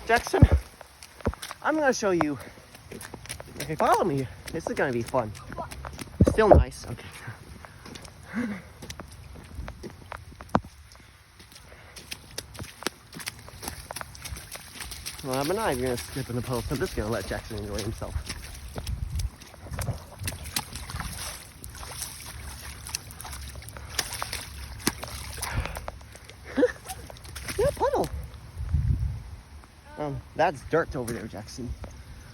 Jackson, I'm gonna show you. Okay, follow me. This is gonna be fun. Still nice. Okay. Well, I'm not even gonna skip in the post. I'm just gonna let Jackson enjoy himself. Yeah, puddle. That's dirt over there, Jackson.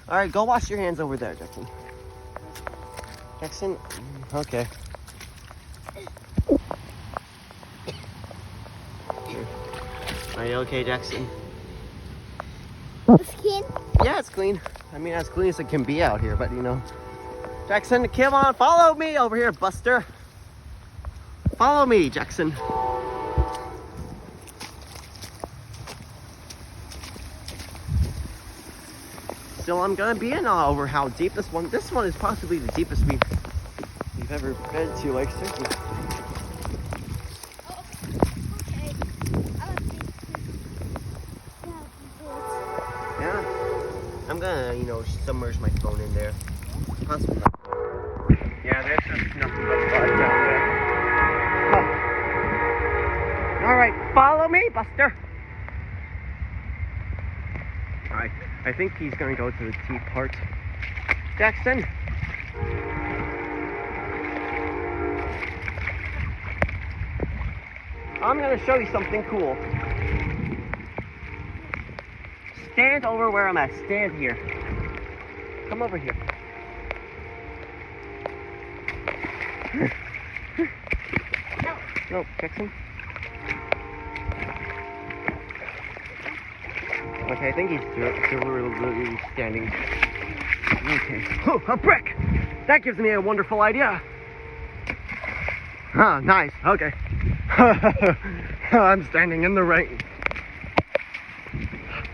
All right, go wash your hands over there, Jackson. Jackson, okay. Are you okay, Jackson? It's clean? Yeah, it's clean. I mean, as clean as it can be out here, but you know. Jackson, come on, follow me over here, Buster. Follow me, Jackson. Still, I'm gonna be in awe over how deep this one is possibly the deepest we've ever been to, like seriously. Yeah, I'm gonna, you know, submerge my phone in there. Possibly. Yeah, there's just nothing but mud down there. Huh. All right, follow me, Buster. All right. I think he's gonna go to the deep part. Jackson. I'm gonna show you something cool. Stand over where I'm at. Stand here. Come over here. No, Jackson. Okay, I think he's really standing. Okay. Oh, a brick! That gives me a wonderful idea. Huh, nice. Okay. I'm standing in the rain.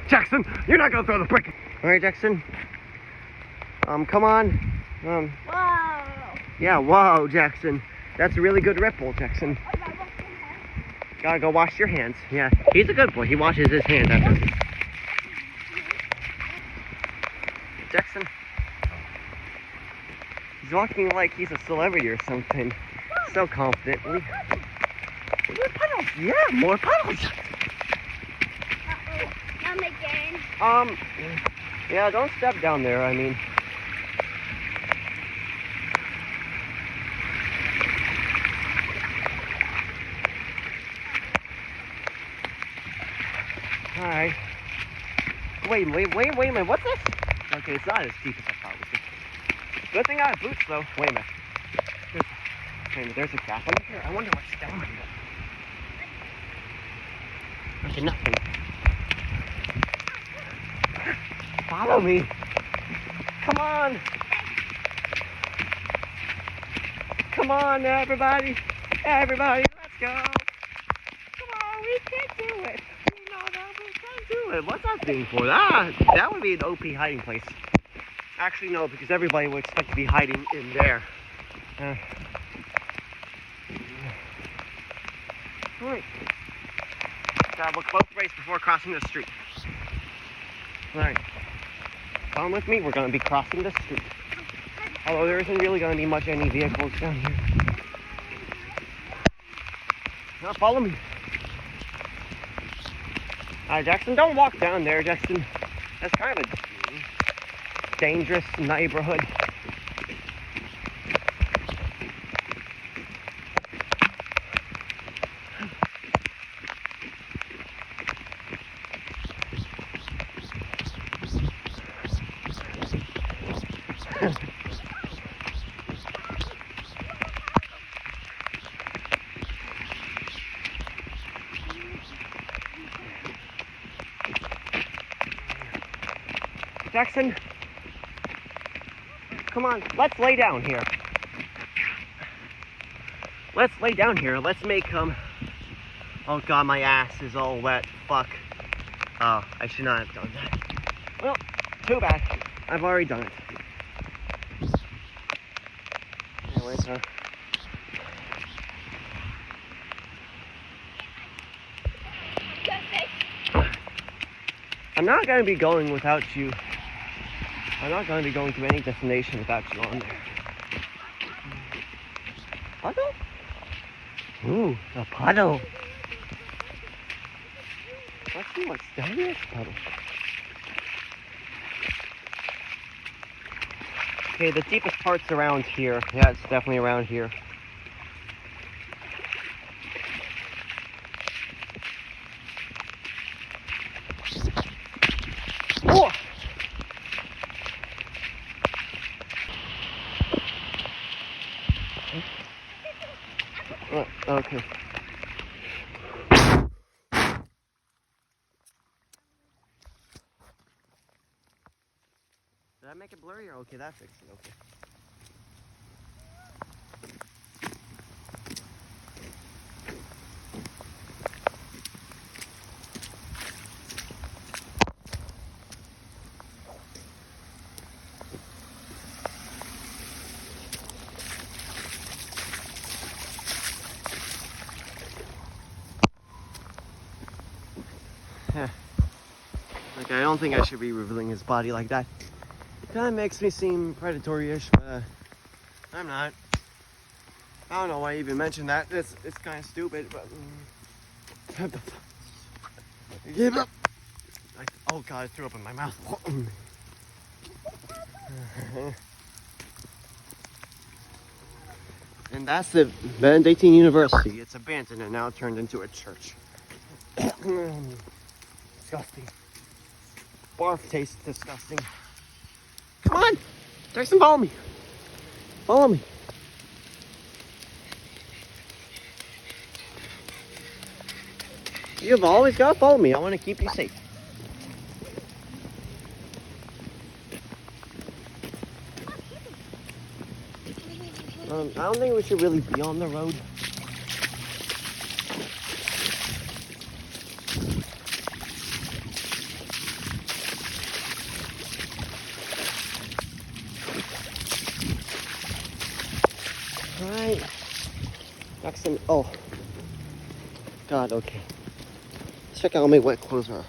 Jackson, you're not gonna throw the brick. All right, Jackson. Come on. Wow. Yeah, whoa, Jackson. That's a really good ripple, Jackson. Gotta go wash your hands. Yeah, he's a good boy. He washes his hands after. Jackson. He's walking like he's a celebrity or something. So confidently. More puddles. Yeah, more puddles. Not again. Yeah, don't step down there. I mean. All right. Wait a minute. What's this? Okay, it's not as deep as I thought it was. Good thing I have boots, though. Wait a minute. There's a gap under here. I wonder what's down here. Okay, nothing. Follow me. Come on. Come on, everybody. Everybody, let's go. Come on, we can do it. We know that we can do it. What's that thing for? That would be an OP hiding place. Actually, no, because everybody would expect to be hiding in there. Alright. Gotta look both ways before crossing the street. Alright. Come with me, we're gonna be crossing the street. Although there isn't really gonna be much any vehicles down here. Now follow me. Alright, Jackson, don't walk down there, Jackson. That's kind of a dangerous neighborhood. Jackson, come on, let's lay down here. Let's lay down here. Let's make, oh God, my ass is all wet. Fuck. Oh, I should not have done that. Well, too bad. I've already done it. Anyways, I'm not going to be going without you. I'm not going to be going to any destination without you on there. Puddle? Ooh, a puddle. Let's see what's down this puddle. Okay, the deepest part's around here. Yeah, it's definitely around here. Oh! Okay. Did I make it blurry? Okay, that fixed it. Okay. Like, I don't think I should be revealing his body like that. It kind of makes me seem predatory-ish, but I'm not. I don't know why I even mentioned that. It's kind of stupid, but give up. Oh god, I threw up in my mouth. And that's the Benedictine University. It's abandoned and now turned into a church. Disgusting. Barf tastes disgusting. Come on! Jaxson, follow me. Follow me. You've always got to follow me. I want to keep you safe. I don't think we should really be on the road. Right. Jaxson. Oh. God, okay. Let's check out how many wet clothes are.